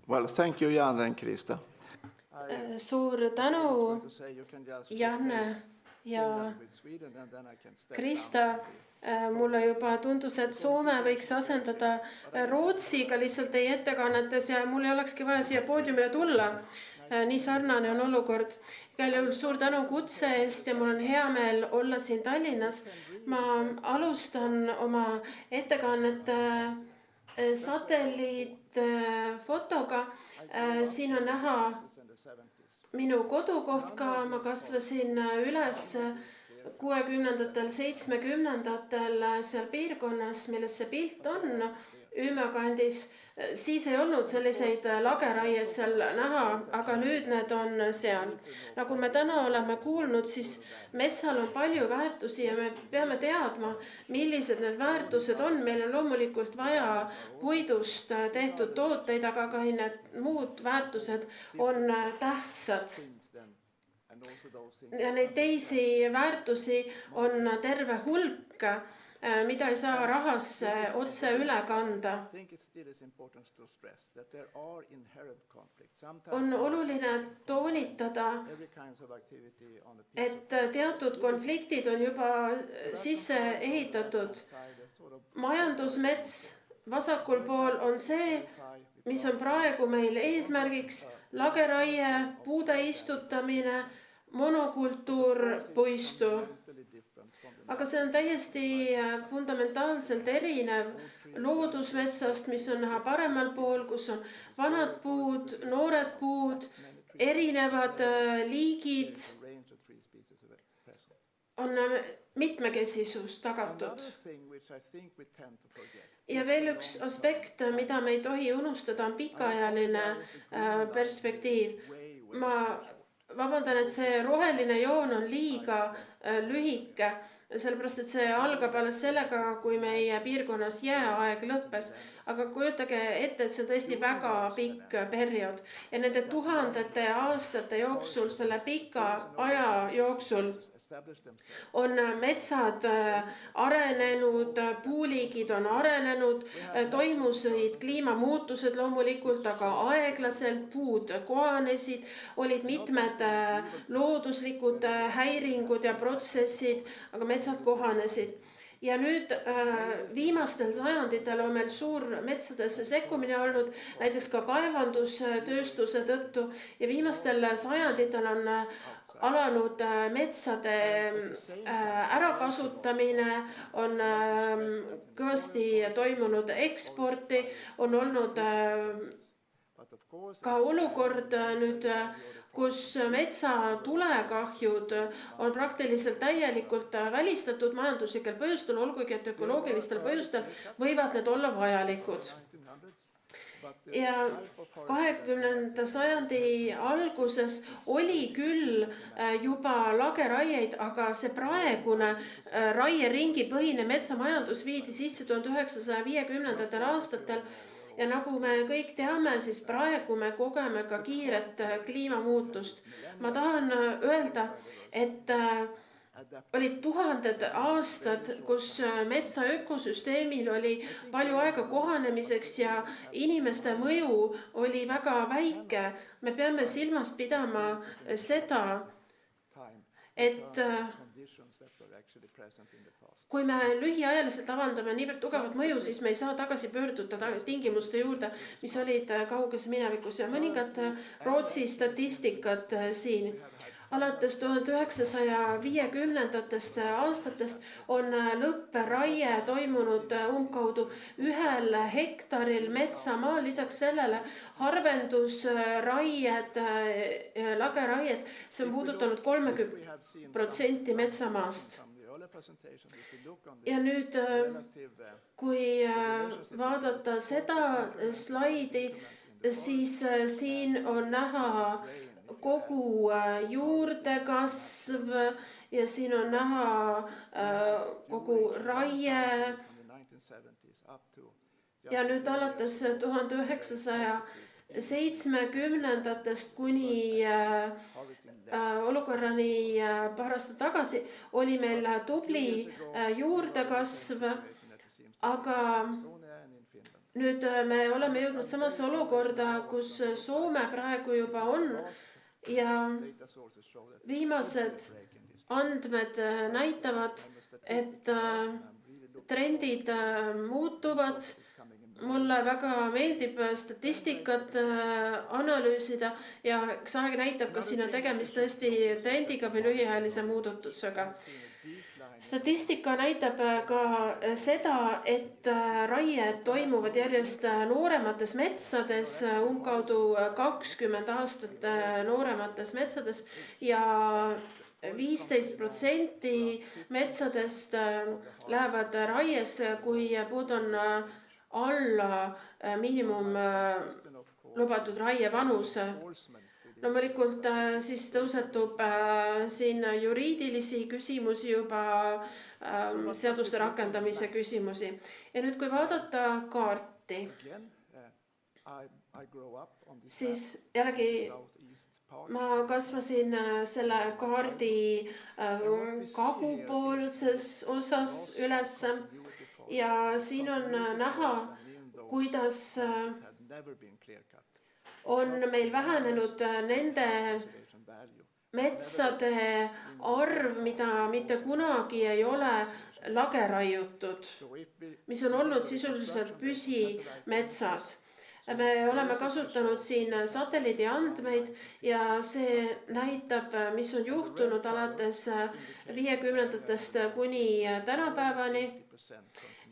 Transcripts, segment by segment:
Well, thank you, Jan and Krista. Suur tänu, Janne ja Krista. Mulle juba tundus, et Soome võiks asendada Rootsiga lihtsalt teie ettekannetes ja mul ei olekski vaja siia poodiumile tulla. Nii sarnane on olukord. Igal juhul suur tänu kutse eest ja mul on hea meel olla siin Tallinnas. Ma alustan oma ettekannet satelliitfotoga. Siin on näha minu kodukoht ka. Ma kasvasin üles 60-ndatel, 70-ndatel seal piirkonnas, milles see pilt on, Üüme kandis. Siis ei olnud selliseid lageraied seal näha, aga nüüd need on seal. Nagu me täna oleme kuulnud, siis metsal on palju väärtusi ja me peame teadma, millised need väärtused on. Meil on loomulikult vaja puidust tehtud tooteid, aga ka need muud väärtused on tähtsad. Ja neid teisi väärtusi on terve hulk, mida ei saa rahasse otse üle kanda. On oluline toonitada, et teatud konfliktid on juba sisse ehitatud. Majandusmets vasakul pool on see, mis on praegu meil eesmärgiks, lageraie, puude istutamine, monokultuur, puistu. Aga see on täiesti fundamentaalselt erinev loodusmetsast, mis on näha paremal pool, kus on vanad puud, noored puud, erinevad liigid, on mitmekesisus tagatud. Ja veel üks aspekt, mida me ei tohi unustada, on pikaajaline perspektiiv. Ma vabandan, et see roheline joon on liiga lühike, sellepärast, et see algab alles sellega, kui meie piirkonnas jääaeg lõppes. Aga kujutage ette, et see on tõesti väga pikk periood. Ja nende tuhandete aastate jooksul, selle pika aja jooksul on metsad arenenud, puuliigid on arenenud, toimusid kliimamuutused loomulikult, aga aeglaselt puud kohanesid, olid mitmed looduslikud häiringud ja protsessid, aga metsad kohanesid. Ja nüüd viimastel sajanditel on meil suur metsadesse sekkumine olnud, näiteks ka kaevandustööstuse tõttu, ja viimastel sajanditel on alanud metsade ärakasutamine, on kõvasti toimunud eksporti, on olnud ka olukord nüüd, kus metsa tulekahjud on praktiliselt täielikult välistatud majanduslikel põhjustel, olgugi et ökoloogilistel põhjustel võivad need olla vajalikud. Ja 20. sajandi alguses oli küll juba lageraieid, aga see praegune raieringi põhine metsamajandus viidi sisse 1950. aastatel. Ja nagu me kõik teame, siis praegu me kogeme ka kiiret kliimamuutust. Ma tahan öelda, et olid tuhanded aastad, kus metsa ökosüsteemil oli palju aega kohanemiseks ja inimeste mõju oli väga väike. Me peame silmas pidama seda, et kui me lühiajaliselt avaldame niivõrd tugevat mõju, siis me ei saa tagasi pöörduda tingimuste juurde, mis olid kauges minevikus. Ja mõningad Rootsi statistikat siin. Alates 1950. aastatest on lõppraie toimunud umbkaudu 1 hektaril metsamaal. Lisaks sellele harvendusraied, lageraied, see on puudutanud 30% metsamaast. Ja nüüd, kui vaadata seda slaidi, siis siin on näha kogu juurdekasv ja siin on näha kogu raie. Ja nüüd alates 1970-ndatest kuni olukorrani paar aastat tagasi oli meil tubli juurdekasv, aga nüüd me oleme jõudnud samasse olukorda, kus Soome praegu juba on ja viimased andmed näitavad, et trendid muutuvad. Mulle väga meeldib statistikat analüüsida ja eks aeg näitab, kas siin on tegemist tõesti trendiga või lühiajalise muudatusega. Statistika näitab ka seda, et raied toimuvad järjest nooremates metsades, umbkaudu 20 aastat nooremates metsades ja 15% metsadest lähevad raiesse, kui puud on alla miinimum lubatud raie vanuse. Loomulikult siis tõusetub siin juriidilisi küsimusi juba, seaduste rakendamise küsimusi. Ja nüüd, kui vaadata kaarti, siis jällegi ma kasvasin selle kaardi kagupoolses osas ülesse ja siin on näha, kuidas on meil vähenenud nende metsade arv, mida mitte kunagi ei ole lageraiutud, mis on olnud sisuliselt püsimetsad. Me oleme kasutanud siin satelliidi andmeid ja see näitab, mis on juhtunud alates 50ndatest kuni tänapäevani.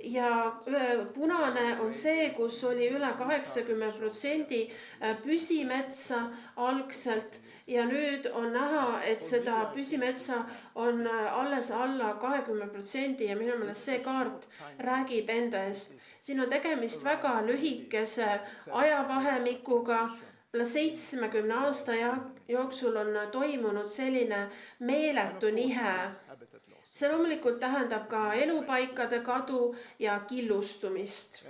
Ja punane on see, kus oli üle 80% püsimetsa algselt ja nüüd on näha, et seda püsimetsa on alles alla 20% ja minu meelest see kaart räägib enda eest. Siin on tegemist väga lühikese ajavahemikuga. 70 aasta jooksul on toimunud selline meeletu nihe. See loomulikult tähendab ka elupaikade kadu ja killustumist,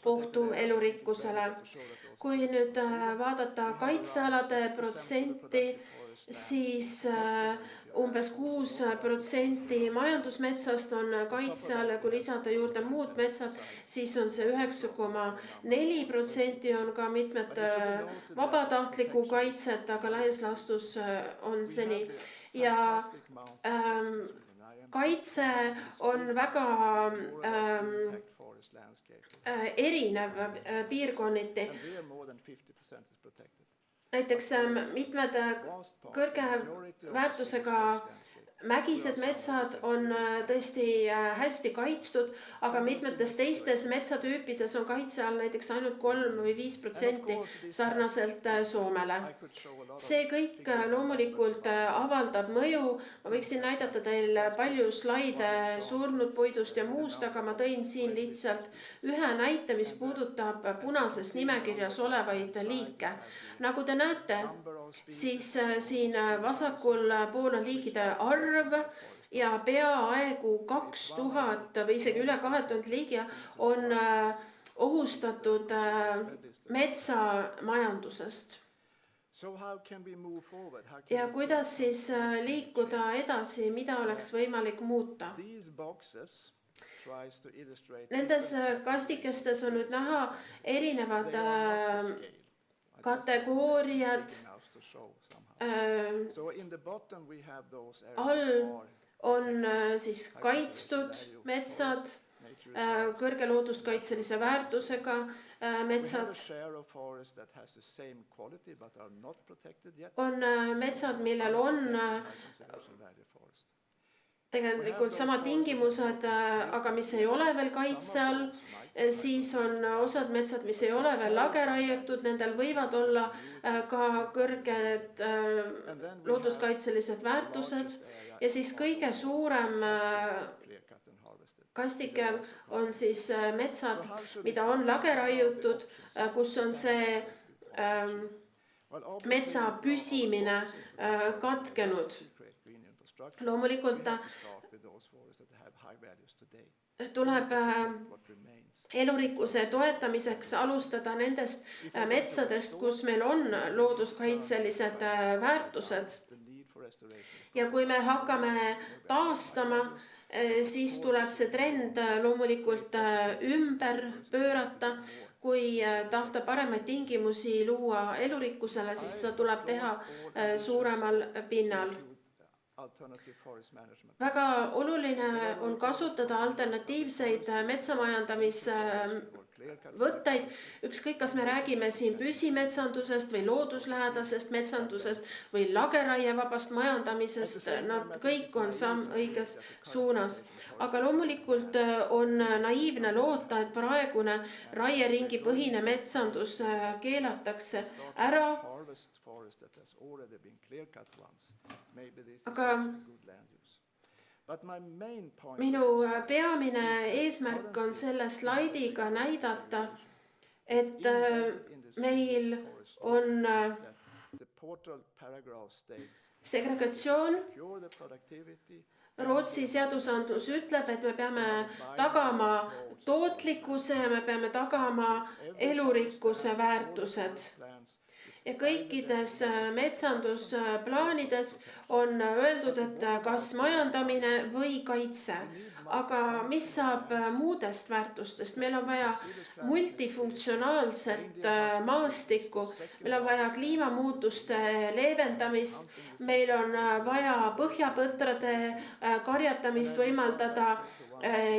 ohtu elurikkusele. Kui nüüd vaadata kaitsealade protsenti, siis umbes 6% majandusmetsast on kaitse all ja kui lisada juurde muud metsad, siis on see 9,4% on ka mitmed vabatahtlikku kaitset, aga laias laastus on see nii. Ja kaitse on väga erinev piirkonniti. Näiteks mitmed kõrge väärtusega mägised metsad on tõesti hästi kaitstud, aga mitmetes teistes metsatüüpides on kaitse all näiteks ainult 3 või 5% sarnaselt Soomele. See kõik loomulikult avaldab mõju. Ma võiksin näidata teil palju slaide surnud puidust ja muust, aga ma tõin siin lihtsalt ühe näite, mis puudutab punases nimekirjas olevaid liike. Nagu te näete, siis siin vasakul pool on liigide arv ja peaaegu 2000 või isegi üle 2000 liigi on ohustatud metsamajandusest. Ja kuidas siis liikuda edasi, mida oleks võimalik muuta? Nendes kastikestes on nüüd näha erinevad kategooriad. All on siis kaitstud metsad, kõrge looduskaitselise väärtusega metsad. On metsad, millel on tegelikult sama tingimused, aga mis ei ole veel kaitse all. Siis on osad metsad, mis ei ole veel lageraiutud, nendel võivad olla ka kõrged looduskaitselised väärtused. Ja siis kõige suurem kastike on siis metsad, mida on lageraiutud, kus on see metsa püsimine katkenud. Loomulikult tuleb elurikkuse toetamiseks alustada nendest metsadest, kus meil on looduskaitselised väärtused. Ja kui me hakkame taastama, siis tuleb see trend loomulikult ümber pöörata. Kui tahta paremaid tingimusi luua elurikkusele, siis seda tuleb teha suuremal pinnal. Väga oluline on kasutada alternatiivseid metsamajandamisvõtteid, ükskõik kas me räägime siin püsimetsandusest või looduslähedasest metsandusest või lageraievabast majandamisest, nad kõik on samm õiges suunas. Aga loomulikult on naiivne loota, et praegune raieringi põhine metsandus keelatakse ära. Aga minu peamine eesmärk on selle slaidiga näidata, et meil on segregatsioon. Rootsi seadusandlus ütleb, et me peame tagama tootlikkuse ja me peame tagama elurikkuse väärtused. Ja kõikides metsandusplaanides on öeldud, et kas majandamine või kaitse. Aga mis saab muudest väärtustest? Meil on vaja multifunktsionaalset maastikku, meil on vaja kliimamuutuste leevendamist, meil on vaja põhjapõtrade karjatamist võimaldada,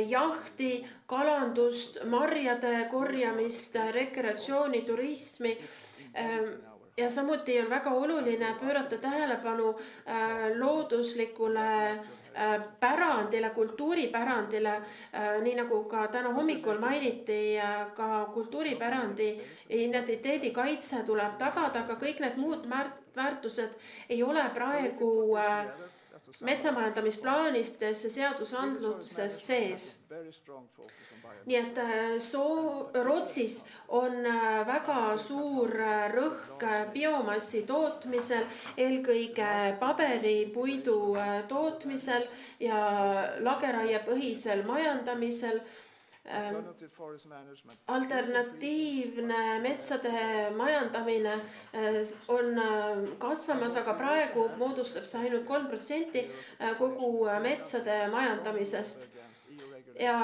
jahti, kalandust, marjade korjamist, rekreatsiooni, turismi. Ja samuti on väga oluline pöörata tähelepanu looduslikule pärandile, kultuuripärandile, nii nagu ka täna hommikul mainiti, ka kultuuripärandi identiteedi kaitse tuleb tagada, aga kõik need muud väärtused ei ole praegu metsamajandamisplaanistes seadusandluses sees. Nii et Rootsis on väga suur rõhk biomassi tootmisel, eelkõige paberi, puidu tootmisel ja lageraiepõhisel majandamisel. Alternatiivne metsade majandamine on kasvamas, aga praegu moodustab see ainult 3% kogu metsade majandamisest. Ja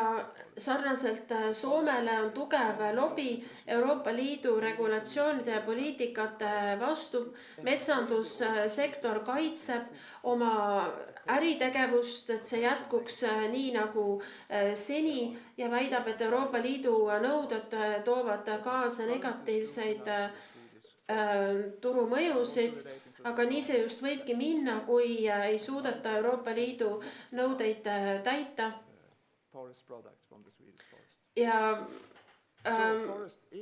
sarnaselt Soomele on tugev lobi Euroopa Liidu regulatsioonide ja poliitikate vastu. Metsandussektor kaitseb oma äritegevust, et see jätkuks nii nagu seni ja väidab, et Euroopa Liidu nõuded toovad kaasa negatiivseid turumõjusid, aga nii see just võibki minna, kui ei suudeta Euroopa Liidu nõudeid täita. Ja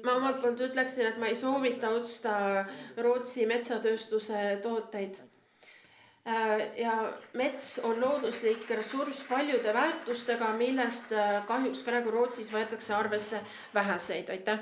ma omalt poolt ütleksin, et ma ei soovita osta Rootsi metsatööstuse tooteid. Ja mets on looduslik ressurss paljude väärtustega, millest kahjuks praegu Rootsis võetakse arvesse väheseid. Aitäh!